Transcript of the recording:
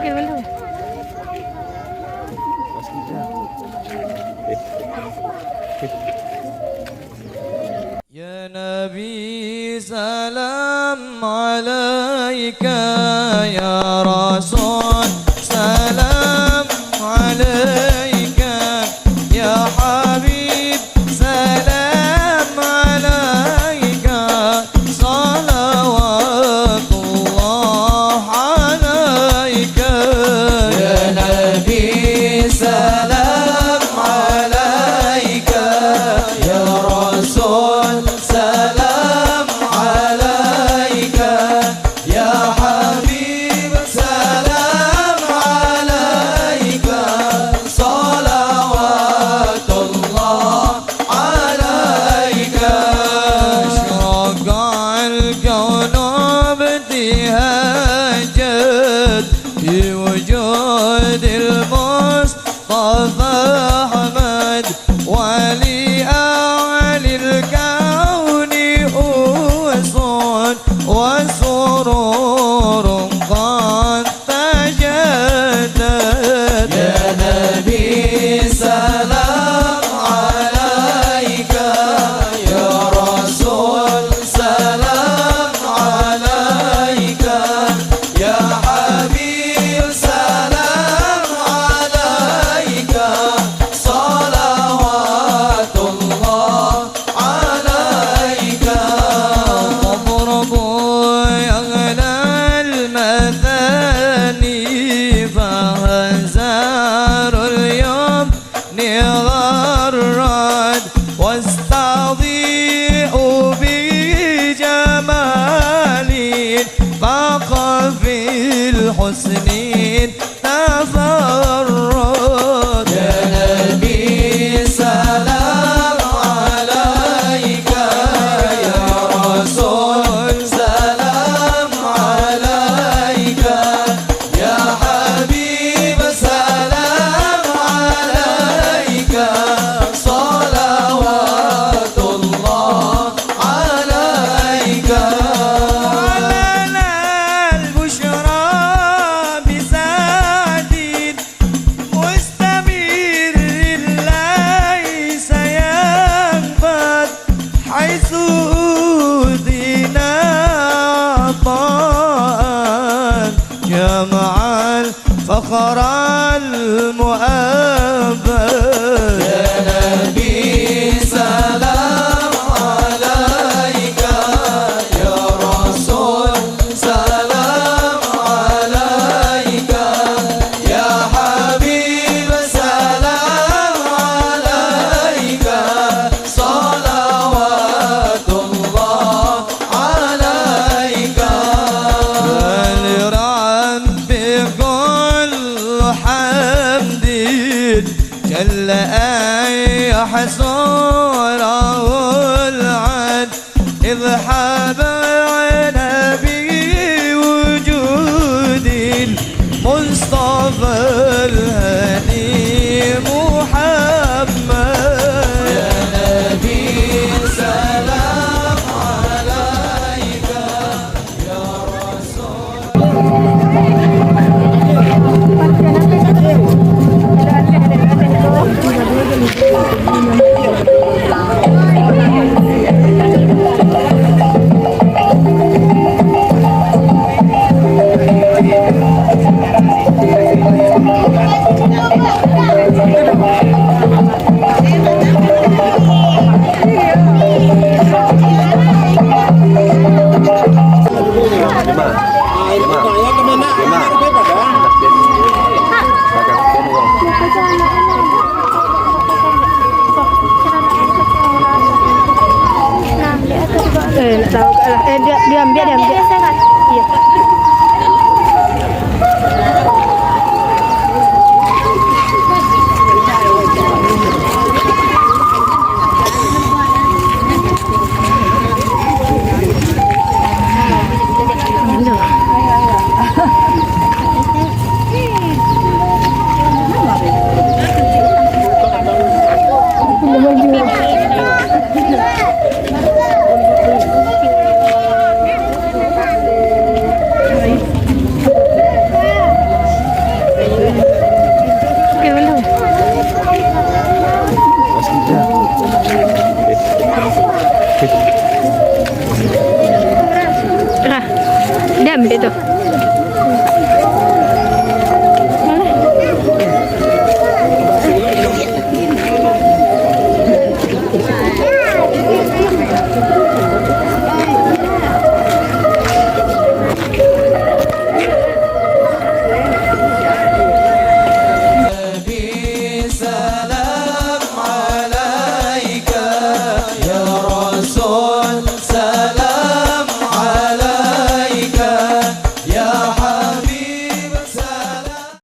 Mungkin belum. Ya Nabi salam alaika, ya Rasul salam alaika, ya Habib salam alaika, salawatullah alaika. Ya Nabi salam alaika, ya Rasul salam alaika, ya Habib salam alaika, salawatullah alaika. أشرق الكون ابتهاجت في وجود المصطفى أحمد، ولأعلى الكون أوصل وسرور قد تجدد. يا نبي سلام عليك، يا رسول سلام عليك، يا حبيب سلام عليك، صلوات الله عليك. مضرب يغلى المثاني، فهزار اليوم نغرد، واستضيء بجمال فخفي الحسن تفرد. يا نبي سلام عليك، يا رسول سلام عليك، يا حبيب سلام عليك، صلوات الله عليك. ولنا البشرى بسعد مستمر ليس ينفد، حيث أوذينا عطاء جمع الفخر المؤبد. يا نبي سلام عليك، يا رسول سلام عليك، يا حبيب سلام عليك، صلوات الله عليك. لرب كل حمد جل أن يحصره العد، إذ حبعنا بوجود المصطفى الهادي محمد. يا نبي سلام عليك، يا رسول. Tahu, diam. Iya.